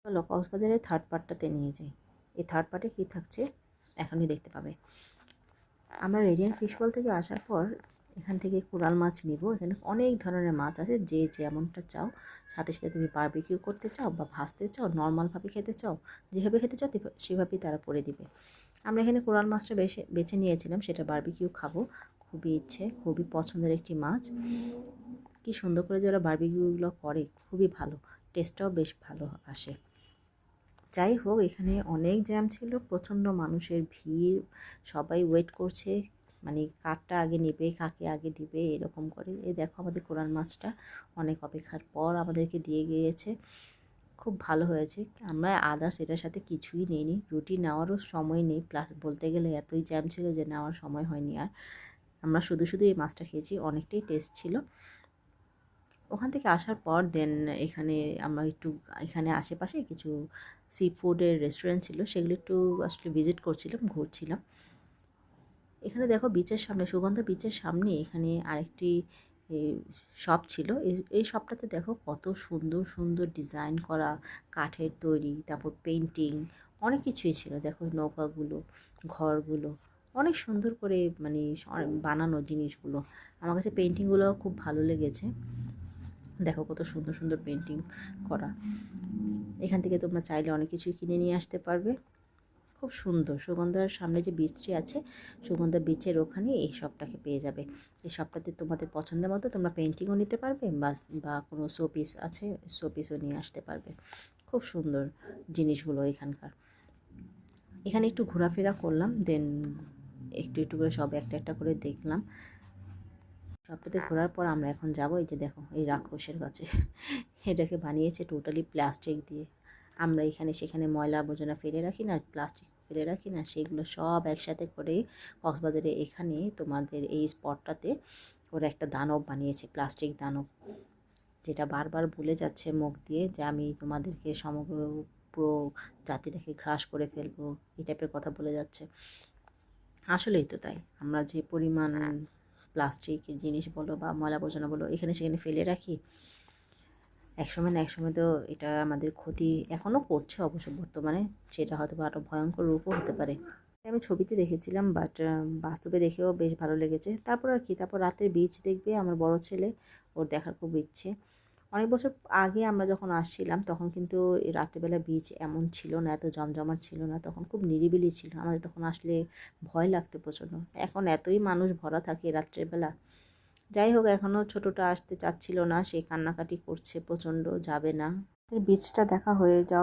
চলো কক্সবাজারের থার্ড পার্টটাতে নিয়ে যাই। এই থার্ড পার্টে কী থাকছে এখনই দেখতে পাবে। আমরা রেডিয়েন্ট ফিশ ওয়ার্ল্ড থেকে আসার পর এখান থেকে কোরাল মাছ নিব। এখানে অনেক ধরনের মাছ আছে, যে যেমনটা চাও। সাথে সাথে তুমি বারবিকিউ করতে চাও বা ভাজতে চাও, নর্মালভাবে খেতে চাও, যেভাবে খেতে চাও সেভাবেই তারা করে দিবে। আমরা এখানে কোরাল মাছটা বেছে নিয়েছিলাম, সেটা বারবিকিউ খাবো। খুবই ইচ্ছে, খুবই পছন্দের একটি মাছ। কি সুন্দর করে যারা বারবিকিউগুলো করে, খুবই ভালো, টেস্টটাও বেশ ভালো আসে। যাই হোক, এখানে অনেক জ্যাম ছিল, প্রচণ্ড মানুষের ভিড়, সবাই ওয়েট করছে, মানে কারটা আগে নেবে, কাকে আগে দিবে, এরকম করে। এই দেখো আমাদের কোরাল মাছটা অনেক অপেক্ষার পর আমাদেরকে দিয়ে গিয়েছে, খুব ভালো হয়েছে। আমরা আদার্স এটার সাথে কিছুই নিইনি, রুটি নেওয়ারও সময় নেই, প্লাস বলতে গেলে এতই জ্যাম ছিল যে নেওয়ার সময় হয়নি। আর আমরা শুধু শুধু এই মাছটা খেয়েছি, অনেকটাই টেস্ট ছিল। ওখান থেকে আসার পর দেন এখানে আমরা একটু, এখানে আশেপাশে কিছু সি ফুডের রেস্টুরেন্ট ছিল, সেগুলো একটু আসলে ভিজিট করছিলাম, ঘুরছিলাম। এখানে দেখো বিচের সামনে, সুগন্ধা বিচের সামনে এখানে আরেকটি শপ ছিল। এই শপটাতে দেখো কত সুন্দর সুন্দর ডিজাইন করা, কাঠের তৈরি, তারপর পেন্টিং, অনেক কিছুই ছিল। দেখো নৌকাগুলো, ঘরগুলো অনেক সুন্দর করে মানে বানানো জিনিসগুলো। আমার কাছে পেন্টিংগুলো খুব ভালো লেগেছে। দেখো কত সুন্দর সুন্দর পেন্টিং করা। এখান থেকে তোমরা চাইলে অনেক কিছুই কিনে নিয়ে আসতে পারবে। খুব সুন্দর। সুগন্ধার সামনে যে বিচটি আছে, সুগন্ধা বিচের ওখানে এই শপটাকে পেয়ে যাবে। এই শপটাতে তোমাদের পছন্দের মতো তোমরা পেন্টিংও নিতে পারবে, বা কোনো শোপিস আছে, শোপিসও নিয়ে আসতে পারবে। খুব সুন্দর জিনিসগুলো এখানকার। এখানে একটু ঘোরাফেরা করলাম, দেন একটু একটু করে সব একটা একটা করে দেখলাম। সবটাতে ঘোরার পর আমরা এখন যাব, এই যে দেখো এই রাক্ষসের কাছে। এটাকে বানিয়েছে টোটালি প্লাস্টিক দিয়ে। আমরা এখানে সেখানে ময়লা আবর্জনা ফেলে রাখি না, প্লাস্টিক ফেলে রাখি না, সেগুলো সব একসাথে করে কক্সবাজারে এখানে তোমাদের এই স্পটটাতে ওরা একটা দানব বানিয়েছে, প্লাস্টিক দানব, যেটা বারবার বলে যাচ্ছে মুখ দিয়ে যে আমি তোমাদেরকে সমগ্র পুরো জাতিটাকে গ্রাস করে ফেলবো, এই টাইপের কথা বলে যাচ্ছে। আসলেই তো তাই। আমরা যে পরিমাণ প্লাস্টিক জিনিস বলো বা ময়লা আবর্জনা বলো এখানে সেখানে ফেলে রাখি, একসময় না একসময় তো এটা আমাদের ক্ষতি এখনও করছে অবশ্য বর্তমানে, সেটা হয়তো বা আরও ভয়ঙ্কর রূপও হতে পারে। আমি ছবিতে দেখেছিলাম, বাট বাস্তবে দেখেও বেশ ভালো লেগেছে। তারপর আর কি, তারপর রাতের বিচ দেখবে আমার বড় ছেলে, ওর দেখার খুব ইচ্ছে। অনেক বছর আগে আমরা যখন আসছিলাম তখন কিন্তু এই রাত্রেবেলা বিচ এমন ছিল না, এত জমজমাট ছিল না, তখন খুব নিরিবিলি ছিল। আমাদের তখন আসলে ভয় লাগতো প্রচণ্ড। এখন এতই মানুষ ভরা থাকে রাত্রেবেলা। যাই হোক, এখনও ছোটোটা আসতে চাচ্ছিল না, সে কান্নাকাটি করছে প্রচণ্ড, যাবে না। বিচটা দেখা হয়ে যাওয়ার